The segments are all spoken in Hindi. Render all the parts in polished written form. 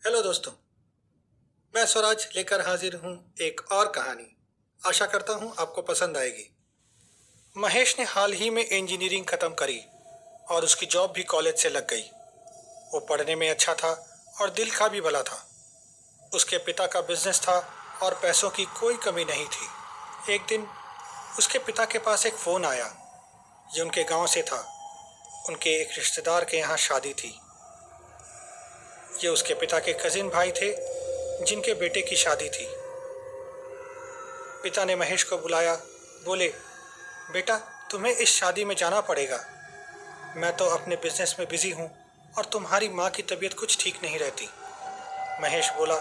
हेलो दोस्तों। मैं स्वराज लेकर हाजिर हूँ एक और कहानी। आशा करता हूँ आपको पसंद आएगी। महेश ने हाल ही में इंजीनियरिंग खत्म करी और उसकी जॉब भी कॉलेज से लग गई। वो पढ़ने में अच्छा था और दिल का भी भला था। उसके पिता का बिजनेस था और पैसों की कोई कमी नहीं थी। एक दिन उसके पिता के पास एक फ़ोन आया। ये उनके गांव से था। उनके एक रिश्तेदार के यहाँ शादी थी। ये उसके पिता के कजिन भाई थे जिनके बेटे की शादी थी। पिता ने महेश को बुलाया। बोले, बेटा, तुम्हें इस शादी में जाना पड़ेगा। मैं तो अपने बिजनेस में बिजी हूँ और तुम्हारी माँ की तबीयत कुछ ठीक नहीं रहती। महेश बोला,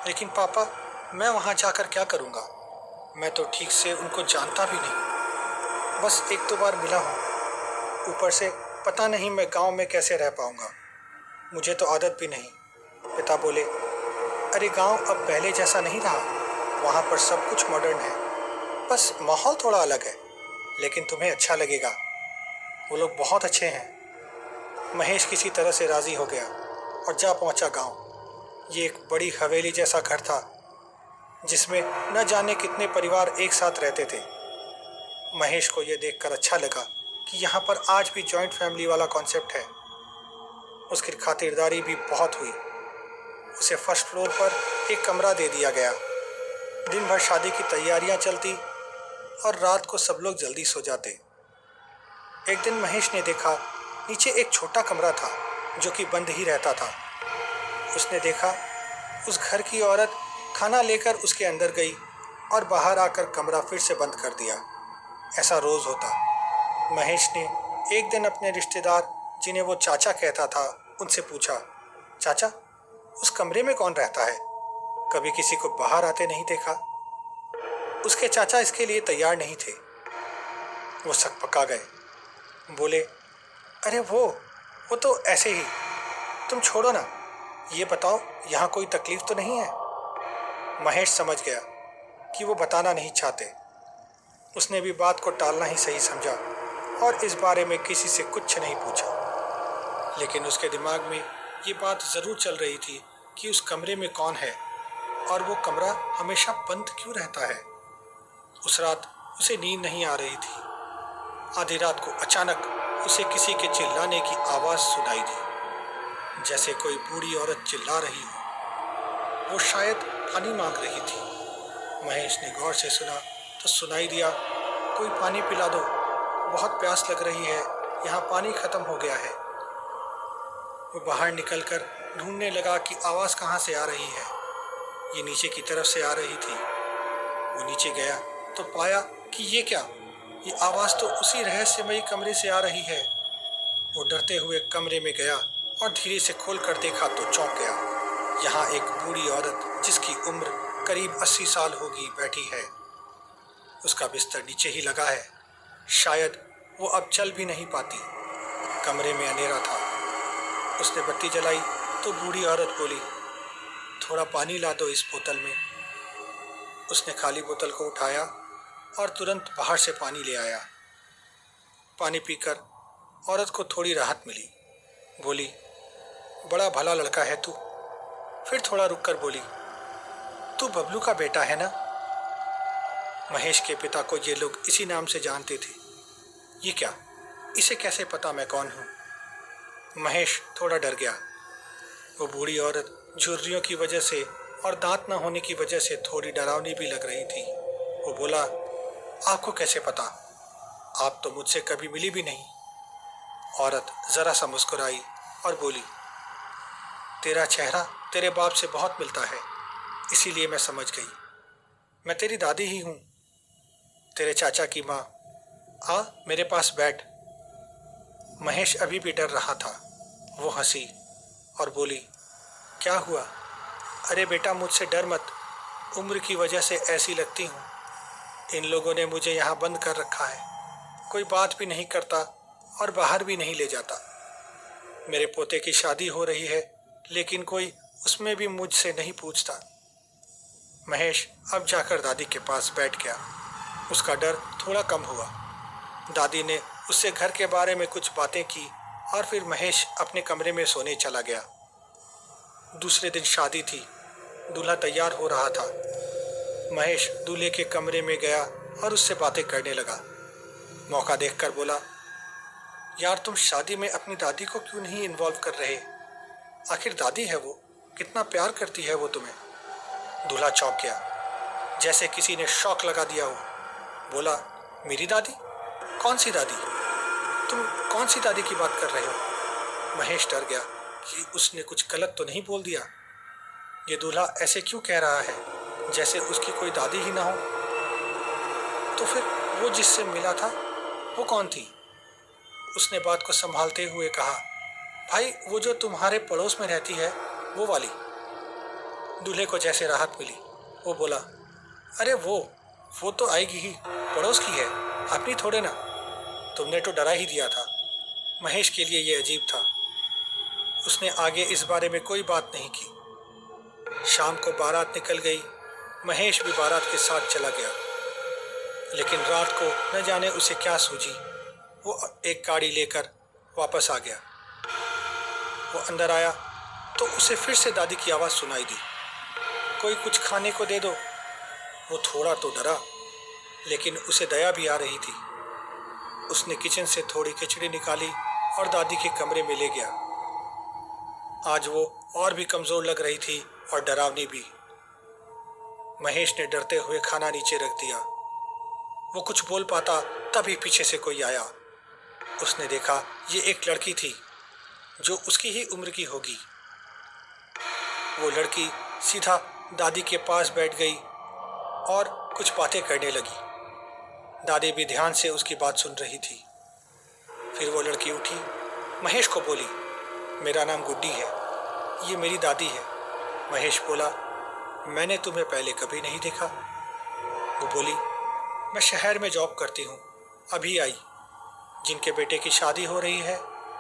लेकिन पापा, मैं वहाँ जाकर क्या करूँगा? मैं तो ठीक से उनको जानता भी नहीं। बस एक दो बार मिला हूँ। ऊपर से पता नहीं मैं गांव में कैसे रह पाऊँगा। मुझे तो आदत भी नहीं। पिता बोले, अरे गांव अब पहले जैसा नहीं रहा। वहाँ पर सब कुछ मॉडर्न है। बस माहौल थोड़ा अलग है, लेकिन तुम्हें अच्छा लगेगा। वो लोग बहुत अच्छे हैं। महेश किसी तरह से राज़ी हो गया और जा पहुंचा गांव। ये एक बड़ी हवेली जैसा घर था जिसमें न जाने कितने परिवार एक साथ रहते थे। महेश को यह देखकर अच्छा लगा कि यहाँ पर आज भी जॉइंट फैमिली वाला कॉन्सेप्ट है। उसकी खातिरदारी भी बहुत हुई। उसे फर्स्ट फ्लोर पर एक कमरा दे दिया गया। दिन भर शादी की तैयारियां चलती और रात को सब लोग जल्दी सो जाते। एक दिन महेश ने देखा नीचे एक छोटा कमरा था जो कि बंद ही रहता था। उसने देखा उस घर की औरत खाना लेकर उसके अंदर गई और बाहर आकर कमरा फिर से बंद कर दिया। ऐसा रोज होता। महेश ने एक दिन अपने रिश्तेदार, जिन्हें वो चाचा कहता था, उनसे पूछा, चाचा, उस कमरे में कौन रहता है? कभी किसी को बाहर आते नहीं देखा। उसके चाचा इसके लिए तैयार नहीं थे। वो सकपका गए। बोले, अरे वो तो ऐसे ही। तुम छोड़ो ना। ये बताओ, यहाँ कोई तकलीफ तो नहीं है? महेश समझ गया कि वो बताना नहीं चाहते। उसने भी बात को टालना ही सही समझा और इस बारे में किसी से कुछ नहीं पूछा। लेकिन उसके दिमाग में ये बात ज़रूर चल रही थी कि उस कमरे में कौन है और वो कमरा हमेशा बंद क्यों रहता है। उस रात उसे नींद नहीं आ रही थी। आधी रात को अचानक उसे किसी के चिल्लाने की आवाज़ सुनाई दी, जैसे कोई बूढ़ी औरत चिल्ला रही हो। वो शायद पानी मांग रही थी। महेश ने गौर से सुना तो सुनाई दिया, कोई पानी पिला दो, बहुत प्यास लग रही है, यहाँ पानी खत्म हो गया है। वो बाहर निकलकर ढूंढने लगा कि आवाज़ कहाँ से आ रही है। ये नीचे की तरफ से आ रही थी। वो नीचे गया तो पाया कि ये क्या, ये आवाज़ तो उसी रहस्यमयी कमरे से आ रही है। वो डरते हुए कमरे में गया और धीरे से खोल कर देखा तो चौंक गया। यहाँ एक बूढ़ी औरत जिसकी उम्र करीब 80 साल होगी बैठी है। उसका बिस्तर नीचे ही लगा है। शायद वो अब चल भी नहीं पाती। कमरे में अंधेरा था। उसने बत्ती जलाई तो बूढ़ी औरत बोली, थोड़ा पानी ला दो इस बोतल में। उसने खाली बोतल को उठाया और तुरंत बाहर से पानी ले आया। पानी पीकर औरत को थोड़ी राहत मिली। बोली, बड़ा भला लड़का है तू। फिर थोड़ा रुककर बोली, तू बबलू का बेटा है ना? महेश के पिता को ये लोग इसी नाम से जानते थे। ये क्या, इसे कैसे पता मैं कौन हूँ? महेश थोड़ा डर गया। वो बूढ़ी औरत झुर्रियों की वजह से और दांत न होने की वजह से थोड़ी डरावनी भी लग रही थी। वो बोला, आपको कैसे पता? आप तो मुझसे कभी मिली भी नहीं। औरत जरा सा मुस्कुराई और बोली, तेरा चेहरा तेरे बाप से बहुत मिलता है, इसीलिए मैं समझ गई। मैं तेरी दादी ही हूँ, तेरे चाचा की माँ। आ मेरे पास बैठ। महेश अभी भी डर रहा था। वो हंसी और बोली, क्या हुआ? अरे बेटा, मुझसे डर मत। उम्र की वजह से ऐसी लगती हूँ। इन लोगों ने मुझे यहाँ बंद कर रखा है। कोई बात भी नहीं करता और बाहर भी नहीं ले जाता। मेरे पोते की शादी हो रही है, लेकिन कोई उसमें भी मुझसे नहीं पूछता। महेश अब जाकर दादी के पास बैठ गया। उसका डर थोड़ा कम हुआ। दादी ने उससे घर के बारे में कुछ बातें की और फिर महेश अपने कमरे में सोने चला गया। दूसरे दिन शादी थी। दूल्हा तैयार हो रहा था। महेश दूल्हे के कमरे में गया और उससे बातें करने लगा। मौका देखकर बोला, यार तुम शादी में अपनी दादी को क्यों नहीं इन्वॉल्व कर रहे? आखिर दादी है वो, कितना प्यार करती है वो तुम्हें। दूल्हा चौंक गया, जैसे किसी ने शॉक लगा दिया हो। बोला, मेरी दादी? कौन सी दादी? तुम कौन सी दादी की बात कर रहे हो? महेश डर गया कि उसने कुछ गलत तो नहीं बोल दिया। ये दूल्हा ऐसे क्यों कह रहा है, जैसे उसकी कोई दादी ही ना हो। तो फिर वो जिससे मिला था वो कौन थी? उसने बात को संभालते हुए कहा, भाई वो जो तुम्हारे पड़ोस में रहती है वो वाली। दूल्हे को जैसे राहत मिली, वो बोला, अरे वो तो आएगी ही, पड़ोस की है, अपनी थोड़े ना। तुमने तो डरा ही दिया था। महेश के लिए ये अजीब था। उसने आगे इस बारे में कोई बात नहीं की। शाम को बारात निकल गई। महेश भी बारात के साथ चला गया। लेकिन रात को न जाने उसे क्या सूझी, वो एक गाड़ी लेकर वापस आ गया। वो अंदर आया तो उसे फिर से दादी की आवाज़ सुनाई दी, कोई कुछ खाने को दे दो। वो थोड़ा तो डरा, लेकिन उसे दया भी आ रही थी। उसने किचन से थोड़ी खिचड़ी निकाली और दादी के कमरे में ले गया। आज वो और भी कमज़ोर लग रही थी और डरावनी भी। महेश ने डरते हुए खाना नीचे रख दिया। वो कुछ बोल पाता तभी पीछे से कोई आया। उसने देखा ये एक लड़की थी जो उसकी ही उम्र की होगी। वो लड़की सीधा दादी के पास बैठ गई और कुछ बातें करने लगी। दादी भी ध्यान से उसकी बात सुन रही थी। फिर वो लड़की उठी, महेश को बोली, मेरा नाम गुड्डी है, ये मेरी दादी है। महेश बोला, मैंने तुम्हें पहले कभी नहीं देखा। वो बोली, मैं शहर में जॉब करती हूँ, अभी आई। जिनके बेटे की शादी हो रही है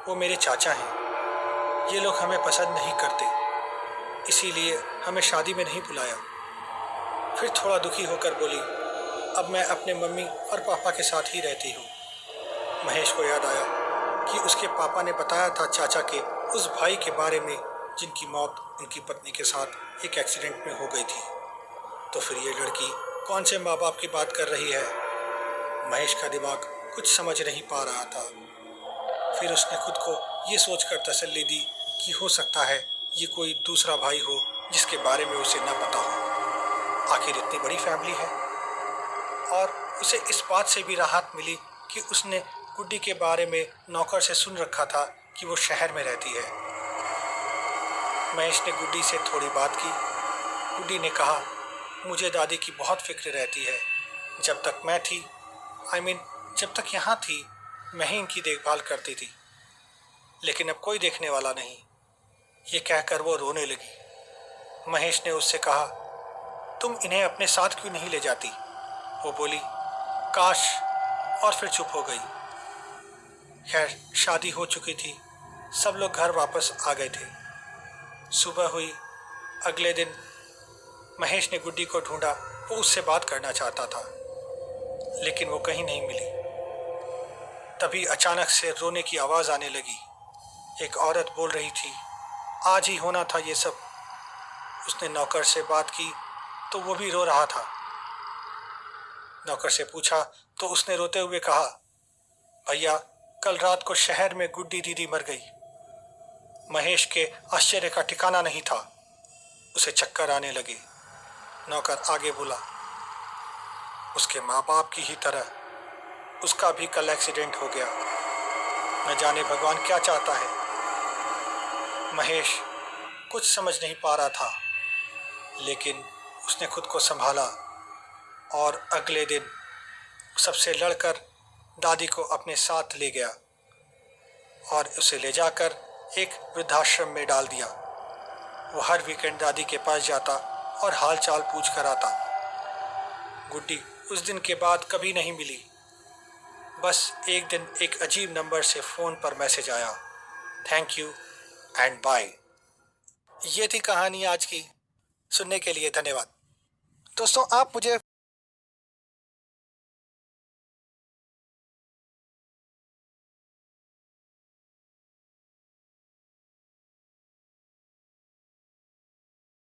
वो मेरे चाचा हैं। ये लोग हमें पसंद नहीं करते, इसीलिए हमें शादी में नहीं बुलाया। फिर थोड़ा दुखी होकर बोली, अब मैं अपने मम्मी और पापा के साथ ही रहती हूँ। महेश को याद आया कि उसके पापा ने बताया था चाचा के उस भाई के बारे में जिनकी मौत उनकी पत्नी के साथ एक एक्सीडेंट में हो गई थी। तो फिर ये लड़की कौन से माँ बाप की बात कर रही है? महेश का दिमाग कुछ समझ नहीं पा रहा था। फिर उसने खुद को ये सोचकर तसल्ली दी कि हो सकता है ये कोई दूसरा भाई हो जिसके बारे में उसे न पता हो। आखिर इतनी बड़ी फैमिली है। और उसे इस बात से भी राहत मिली कि उसने गुड्डी के बारे में नौकर से सुन रखा था कि वो शहर में रहती है। महेश ने गुड्डी से थोड़ी बात की। गुड्डी ने कहा, मुझे दादी की बहुत फिक्र रहती है। जब तक मैं थी, जब तक यहाँ थी, मैं ही इनकी देखभाल करती थी, लेकिन अब कोई देखने वाला नहीं। ये कहकर वो रोने लगी। महेश ने उससे कहा, तुम इन्हें अपने साथ क्यों नहीं ले जाती? वो बोली, काश, और फिर चुप हो गई। खैर, शादी हो चुकी थी, सब लोग घर वापस आ गए थे। सुबह हुई। अगले दिन महेश ने गुड्डी को ढूंढा। वो उससे बात करना चाहता था, लेकिन वो कहीं नहीं मिली। तभी अचानक से रोने की आवाज़ आने लगी। एक औरत बोल रही थी, आज ही होना था ये सब। उसने नौकर से बात की तो वो भी रो रहा था। नौकर से पूछा तो उसने रोते हुए कहा, भैया, कल रात को शहर में गुड्डी दीदी मर गई। महेश के आश्चर्य का ठिकाना नहीं था। उसे चक्कर आने लगे। नौकर आगे बोला, उसके माँ बाप की ही तरह उसका भी कल एक्सीडेंट हो गया। न जाने भगवान क्या चाहता है। महेश कुछ समझ नहीं पा रहा था, लेकिन उसने खुद को संभाला और अगले दिन सबसे लड़कर दादी को अपने साथ ले गया और उसे ले जाकर एक वृद्धाश्रम में डाल दिया। वो हर वीकेंड दादी के पास जाता और हाल चाल पूछ कर आता। गुड्डी उस दिन के बाद कभी नहीं मिली। बस एक दिन एक अजीब नंबर से फ़ोन पर मैसेज आया, थैंक यू एंड बाय। ये थी कहानी आज की। सुनने के लिए धन्यवाद। दोस्तों, आप मुझे